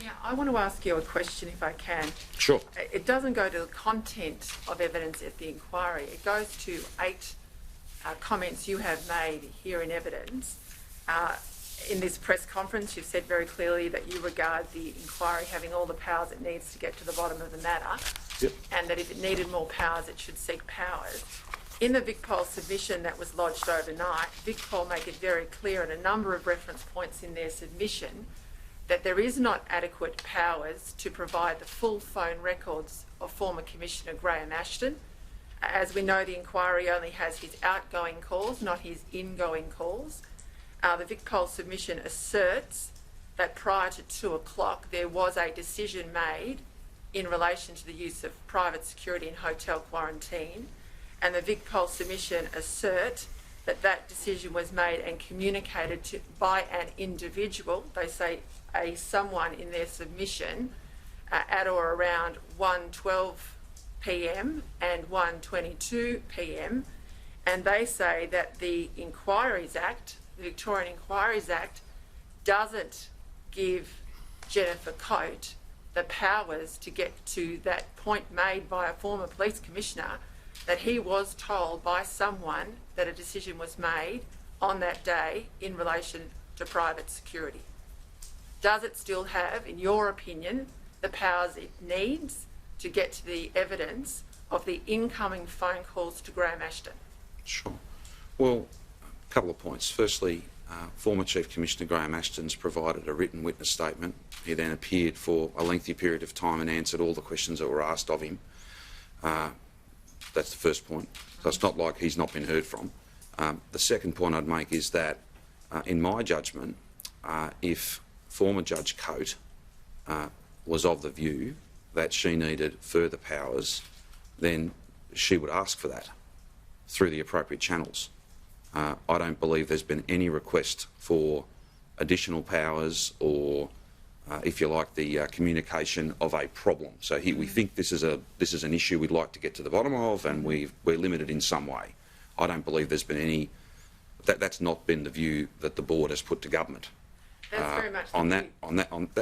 Yeah, I want to ask you a question if I can. Sure. It doesn't go to the content of evidence at the inquiry. It goes to 8 comments you have made here in evidence. In this press conference, you've said very clearly that you regard the inquiry having all the powers it needs to get to the bottom of the matter, Yep. and that if it needed more powers, it should seek powers. In the VicPol submission that was lodged overnight, VicPol make it very clear in a number of reference points in their submission that there is not adequate powers to provide the full phone records of former Commissioner Graham Ashton. As we know, the inquiry only has his outgoing calls, not his ingoing calls. The VicPol submission asserts that prior to 2 o'clock there was a decision made in relation to the use of private security in hotel quarantine, and the VicPol submission assert that that decision was made and communicated to by an individual. They say someone in their submission at or around 1:12 p.m. and 1:22 p.m. and they say that the Inquiries Act, the Victorian Inquiries Act, doesn't give Jennifer Coate the powers to get to that point made by a former police commissioner that he was told by someone that a decision was made on that day in relation to private security. Does it still have, in your opinion, the powers it needs to get to the evidence of the incoming phone calls to Graham Ashton? Sure. Well, a couple of points. Firstly, former Chief Commissioner Graham Ashton's provided a written witness statement. He then appeared for a lengthy period of time and answered all the questions that were asked of him. That's the first point. So it's not like he's not been heard from. The second point I'd make is that, in my judgment, if former Judge Coate was of the view that she needed further powers, then she would ask for that through the appropriate channels. I don't believe there's been any request for additional powers or, if you like, the communication of a problem. So we think this is an issue we'd like to get to the bottom of, and we're limited in some way. I don't believe there's been any. That's not been the view that the board has put to government. That's very much on that.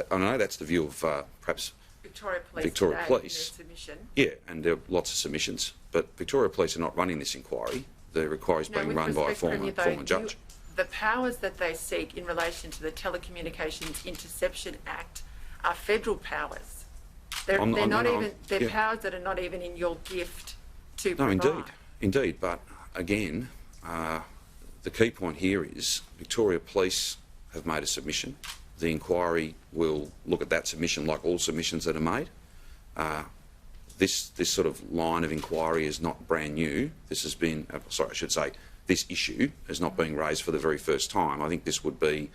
I know that's the view of perhaps Victoria Police. Submission. Yeah, and there are lots of submissions, but Victoria Police are not running this inquiry. The inquiry is being run by a former judge. The powers that they seek in relation to the Telecommunications Interception Act are federal powers. They're powers that are not even in your gift to provide. No, indeed. But again, the key point here is Victoria Police have made a submission. The inquiry will look at that submission like all submissions that are made. This sort of line of inquiry is not brand new. This has been, this issue is not being raised for the very first time. I think this would be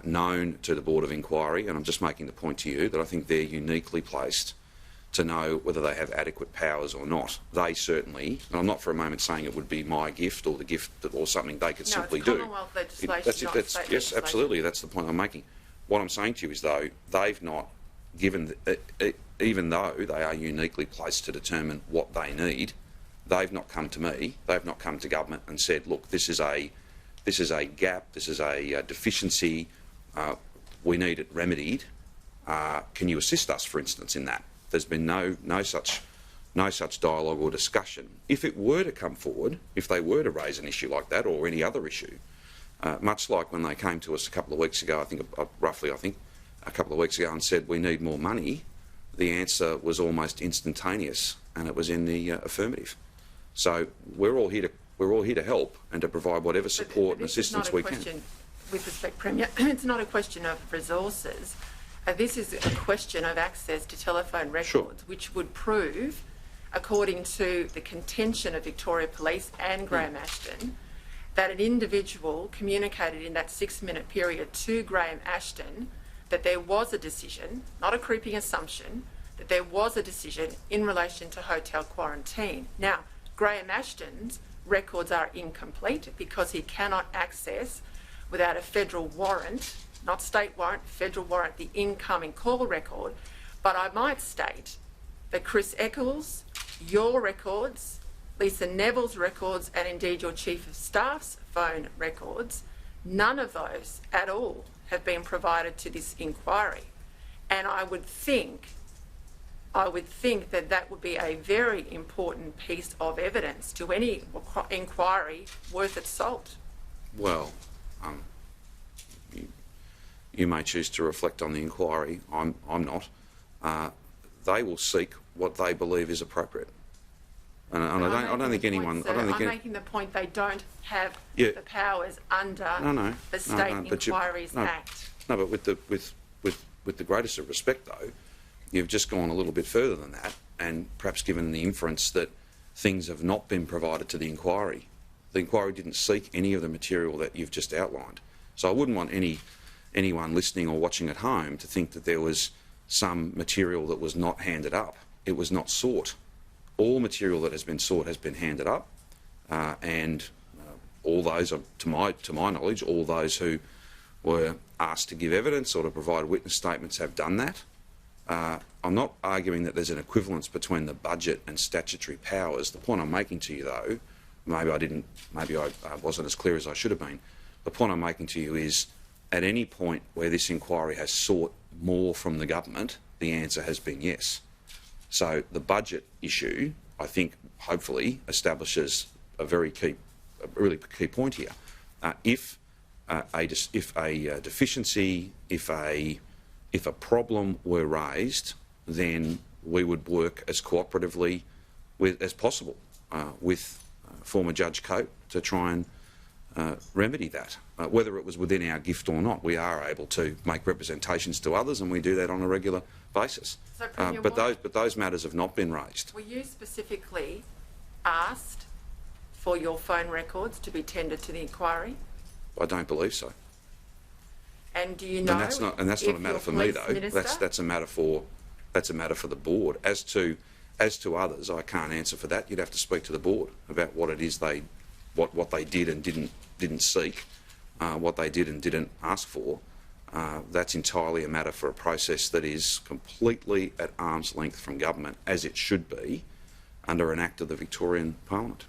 known to the Board of Inquiry, and I'm just making the point to you that I think they're uniquely placed to know whether they have adequate powers or not. They certainly, and I'm not for a moment saying it would be my gift or the gift or something they could simply do. Commonwealth legislation, yes, absolutely, that's the point I'm making. What I'm saying to you is, though, they've not given, even though they are uniquely placed to determine what they need, they've not come to me, they've not come to government and said, look, this is a gap, this is a deficiency, we need it remedied. Can you assist us, for instance, in that? There's been no such dialogue or discussion. If it were to come forward, if they were to raise an issue like that or any other issue, much like when they came to us a couple of weeks ago, roughly a couple of weeks ago, and said we need more money, the answer was almost instantaneous, and it was in the affirmative. So we're all here to help and to provide whatever support and assistance we can. With respect, Premier, it's not a question of resources. This is a question of access to telephone records, which would prove, according to the contention of Victoria Police and Graham Ashton, that an individual communicated in that 6-minute period to Graham Ashton that there was a decision, not a creeping assumption, that there was a decision in relation to hotel quarantine. Now, Graham Ashton's records are incomplete because he cannot access, without a federal warrant, not state warrant, federal warrant, the incoming call record. But I might state that Chris Eccles, your records, Lisa Neville's records, and indeed your Chief of Staff's phone records, none of those at all have been provided to this inquiry. And I would think that that would be a very important piece of evidence to any inquiry worth its salt. Well, you may choose to reflect on the inquiry. I'm not. They will seek what they believe is appropriate. And I don't think anyone. I'm making the point they don't have the powers under the State Inquiries Act. No, but with the greatest of respect, though, you've just gone a little bit further than that, and perhaps given the inference that things have not been provided to the inquiry. The inquiry didn't seek any of the material that you've just outlined. So I wouldn't want anyone listening or watching at home to think that there was some material that was not handed up. It was not sought. All material that has been sought has been handed up, and all those, to my knowledge, all those who were asked to give evidence or to provide witness statements have done that. I'm not arguing that there's an equivalence between the budget and statutory powers. The point I'm making to you, though, maybe I wasn't as clear as I should have been. The point I'm making to you is, at any point where this inquiry has sought more from the government, the answer has been yes. So the budget issue, I think, hopefully establishes a really key point here. If a deficiency, if a problem were raised, then we would work as cooperatively as possible with former Judge Coate to try and remedy that. Whether it was within our gift or not, we are able to make representations to others, and we do that on a regular basis. So, Premier, but those matters have not been raised. Were you specifically asked for your phone records to be tendered to the inquiry? I don't believe so. And do you know? And that's not a matter for me, though. That's a matter for the board. As to others, I can't answer for that. You'd have to speak to the board about what it is what they did and didn't seek, what they did and didn't ask for. That's entirely a matter for a process that is completely at arm's length from government, as it should be, under an act of the Victorian Parliament.